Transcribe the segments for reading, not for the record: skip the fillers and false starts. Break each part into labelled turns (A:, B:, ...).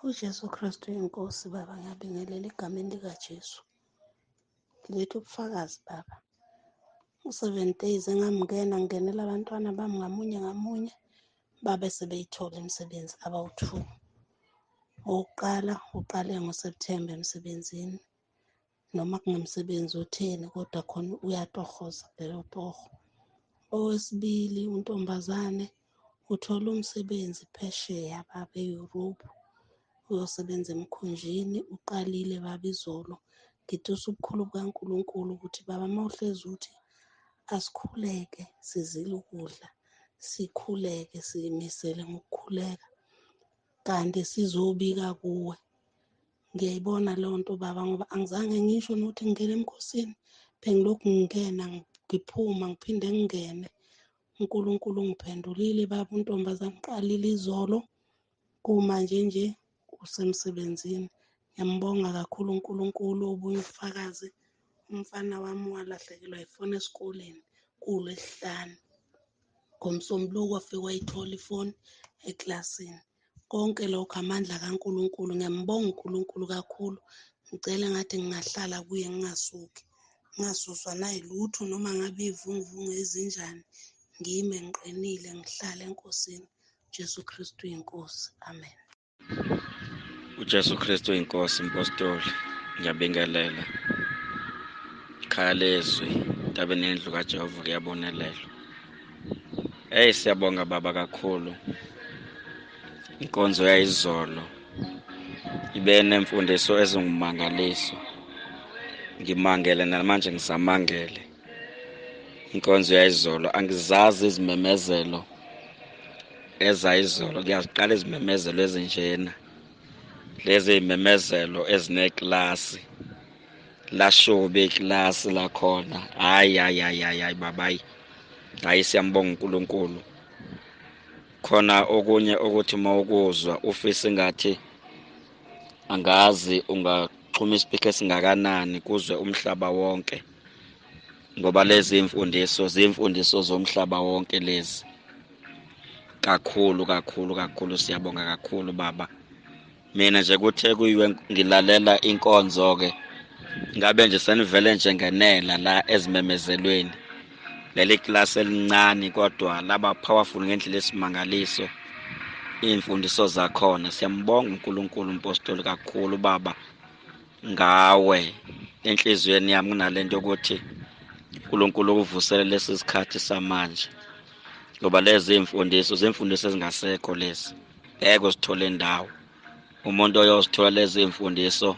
A: uJesu Kristu inkosi baba, ngiyabingelela egameni likaJesu. Ngiletha ubufakazi baba. U7 days ngingenela abantwana bami ngamunye ngamunye, babe sebeyithola imisebenzi abawu-2. Owokuqala uqale ngoSepthemba emsebenzini, noma kungumsebenzi otheni kodwa khona uyatohoza lelo toho. Owesibili untombazane uthola umsebenzi phesheya baba e-Europe, uyosebenza emkhunjini. Uqalile baba izolo. Ngitusa ubukhulu bukaNkulunkulu ukuthi baba mawuhlezi uthi asikhuleke sizile ukudla, sikhuleke siyimisele ngokukhuleka, kanti sizobika kuwe. Ngiyayibona leyo nto baba, ngoba angizange ngisho nokuthi ngingene emkhosini, bengilokhu ngingena ngiphuma ngiphinde ngingene. uNkulunkulu ungiphendulile baba. Untombazane uqalile izolo, kumanje nje usemsebenzini. Ngiyambonga kakhulu uNkulunkulu. Obunye ubufakazi, umfana wami walahlekelwa ifoni esikoleni kuLwesihlanu. NgoMsombuluko wafike wayithola ifoni eklasini. Konke lokho amandla kaNkulunkulu. Ngiyambonga uNkulunkulu kakhulu. Ngicela ngathi ngingahlala kuye ngingasuki, ngingasuswa nayilutho noma ngabe iy'vunguvungu ezinjani. Ngime ngiqinile, ngihlale enkosini. Jesu Kristu inkosi. Amen.
B: uJesu Kristu inkosi, impostoli. Ngiyabingelela. Ekhaya leZwi, entabeni yendlu kaJehova kuyabonelelwa. Siyabonga baba kakhulu. Inkonzo yayizolo ibe nemfundiso ezingumangaliso. Ngimangele namanje ngisamangele. Inkonzo yayizolo, angizazi izimemezelo ezayizolo. Kuyaziqala izimemezelo ezinjena, lezi y'memezelo ezineklasi. Lashuba iklasi lakhona. Hayi babayi. Hayi, siyambonga uNkulunkulu. Khona okunye ukuthi mawukuzwa ufisa ngathi angazi ungaxhuma isipikho esingakanani kuzwe umhlaba wonke, ngoba lezi zimfundiso zomhlaba wonke lezi. Kakhulu siyabonga kakhulu baba. Mina nje kuthe kuyiwe ngilalela inkonzo-ke, ngabe nje senivele nje ngenela la ezimemezelweni. Leli klasi elincane kodwa laba powerful ngendlela esimangaliso iy'mfundiso zakhona. Siyambonga uNkulunkulu mpostoli kakhulu baba. Ngawe enhliziyweni yami kunalento yokuthi uNkulunkulu ukuvusele lesi sikhathi samanje, ngoba lezi zimfundiso ezingasekho lezi. Ngeke uzithole indawo. Umuntu oyozithola lezi mfundiso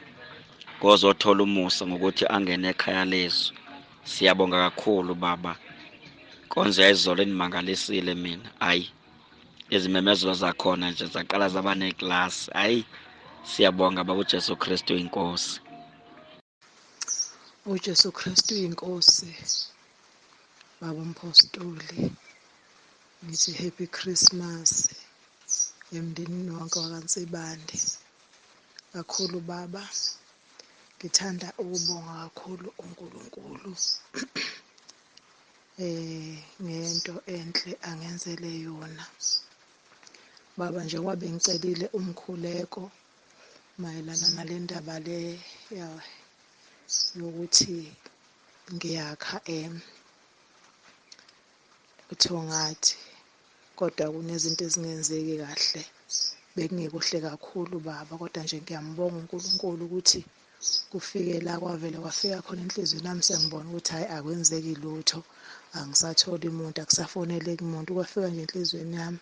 B: ngozothola umusa ngokuthi angene ekhaya leZwi. Siyabonga kakhulu baba. Inkonzo yayizolo inimangalisile mina. Hayi, izimemezelo zakhona nje zaqala zaba neklasi. Hayi, siyabonga baba. uJesu Kristu inkosi.
C: uJesu Kristu inkosi. Baba umpostoli, ngithi happy Christmas emndenini wonke wakaNsibande. Kakhulu baba, ngithanda ukubonga kakhulu uNkulunkulu ngento enhle angenzele yona. Baba, njengoba bengicelile umkhuleko mayelana nale ndaba le yokuthi ngiyakha kuthiwa ngathi, kodwa kunezinto ezingenzeki kahle. Bekungekuhle kakhulu baba, kodwa nje ngiyambonga uNkulunkulu ukuthi kufike la kwavele kwafika khona enhliziyweni yami, sengibona ukuthi hayi akwenzeki lutho, angisatholi muntu, akusafoneleki muntu. Kwafika nje enhliziyweni yami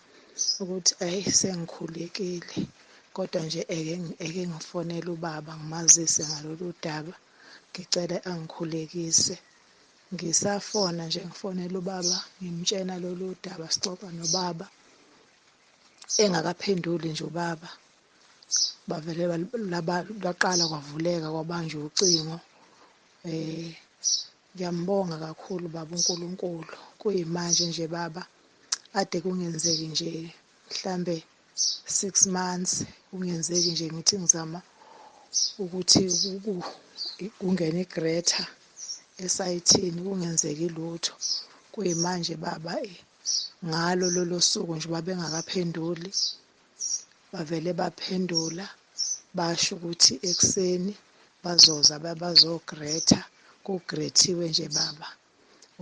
C: ukuthi ayi sengikhulekile, kodwa nje eke ngifonele ubaba ngimazise ngalolu daba, ngicela angikhulekise. Ngisafona nje ngifonela ubaba ngimtshena lolu daba, sixoxa nobaba, engakaphenduli nje ubaba bavele laqala kwavuleka kwabanje ucingo. Ngiyambonga kakhulu baba uNkulunkulu. Kuyimanje nje baba, ade kungenzeki nje mhlambe 6 months, kungenzeki nje ngithi ngizama ukuthi kungene igreta esayithini, kungenzeki lutho. Kuyimanje baba, ngalo lolo suku nje babengakaphenduli, bavele baphendula. basho ukuthi ekuseni bazoza bazogretha, kugrethiwe nje baba.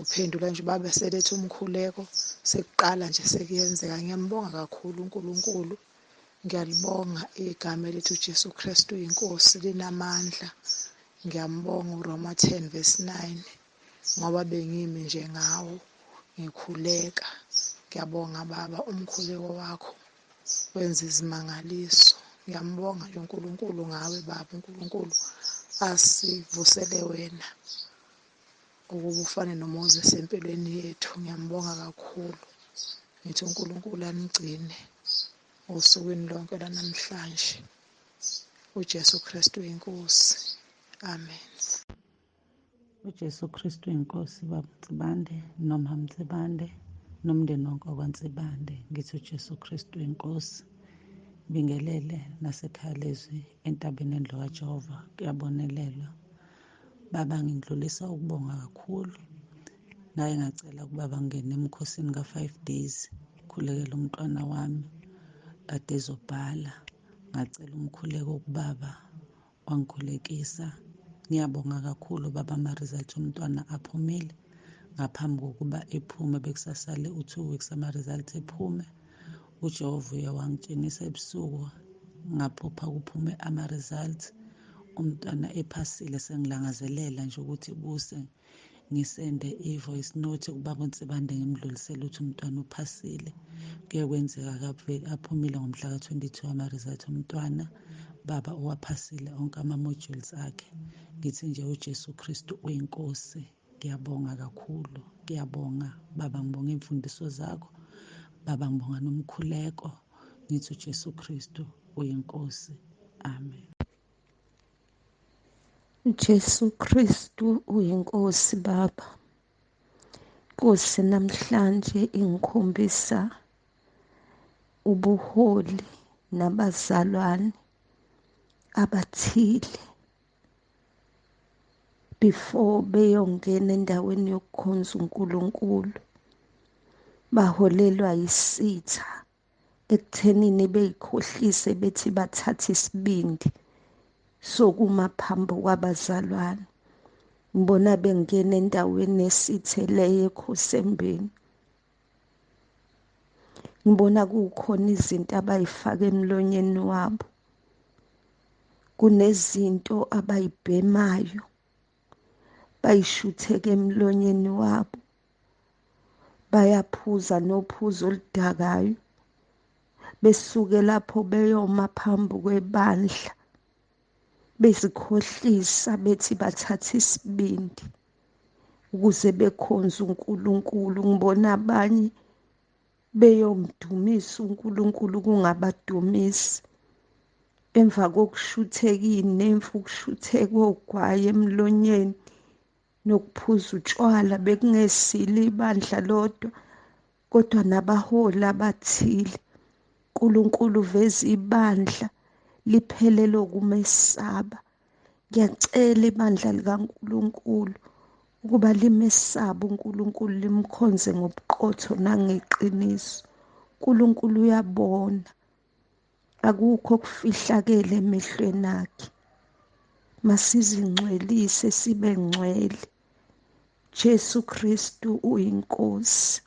C: Uphendula nje baba seletha umkhuleko, sekuqala nje sekuyenzeka. Ngiyambonga kakhulu uNkulunkulu. Ngiyalibonga igama elithi uJesu Kristu inkosi linamandla. Ngiyambonga uRoma 10:9 ngoba bengimi nje ngawo ngikhuleka. Ngiyabonga baba umkhuleko wakho wenza izimangaliso. Ngiyambonga nje uNkulunkulu ngawe baba. uNkulunkulu asivusele wena ukuba ufane noMoses empilweni yethu. Ngiyambonga kakhulu. Ngithi uNkulunkulu anigcine osukwini lonke lanamhlanje. uJesu Kristu inkosi. Amen.
A: uJesu Kristu inkosi, baba Mtsibande noma Mtsibande nomndeni wonke wakwaNtsibande. Ngithi uJesu Kristu inkosi. Bingelele nasekhaya leZwi entabeni endlu kaJehova kuyabonelelwa. Baba, ngidlulisa ukubonga kakhulu. Naye ngacela ukuba bangene emkhosini ka5 days khulekela umntwana wami kade ezobhala. Ngacela umkhuleko kubaba wangikhulekisa. Ngiyabonga kakhulu baba, ama-result omntwana aphumile. Ngaphambi kokuba ephume bekusasale u2 weeks ama-result ephume. uJehova uye wangitshenisa ebusuku ngaphupha kuphume ama-result. Umntwana ephasile. Sengilangazelela nje ukuthi kuse ngisende i-voice note kubaba uNtsibande ngimdlulisele ukuthi umntwana uphasile. Kuye kwenzeka aphumile ngomhla ka-22 ama-result omntwana. Baba uwaphasile onke ama-modules akhe. Ngithi nje uJesu Kristu uyinkosi. Ngiyabonga kakhulu. Ngiyabonga baba, ngibonga imfundiso zakho. Baba, ngibonga nomkhuleko. Ngithi uJesu Kristu uyinkosi. Amen. uJesu Kristu uyinkosi baba. Nkosi, namhlanje ingikhombisa ubuholi nabazalwane abathile before beyongena endaweni yokukhonza uNkulunkulu. Baholelwa yisitha ekuthenini beyikhohlise bethi bathatha isibindi sokuma phambi kwabazalwane. Ngibona bengena endaweni esithe leyo ekhosembeni. Ngibona kukhona izinto abayifaka emlonyeni wabo. Kunezinto abayibhemayo bayishutheke emlonyeni wabo. Bayaphuza nophuzo oludakayo. Besuke lapho beyoma phambi kwebandla bezikhohlisa bethi bathatha isibindi ukuze bekhonze uNkulunkulu. Ngibona abanye beyomdumisa uNkulunkulu kungabadumisi. Emva kokushutheka inemfu, ukushutheka ogwayi emlonyeni nokuphuza utshwala, bekungesilo ibandla lodwa kodwa nabaholi abathile. uNkulunkulu veza ibandla liphelele ukumesaba. Ngiyacela ibandla likaNkulunkulu ukuba limesaba uNkulunkulu, limkhonze ngobuqotho nangeqiniso. uNkulunkulu uyabona, akukho okufihlakele emehlweni akhe. Masizingcwelise sibe ngcwele. Jesu Kristu uyinkosi.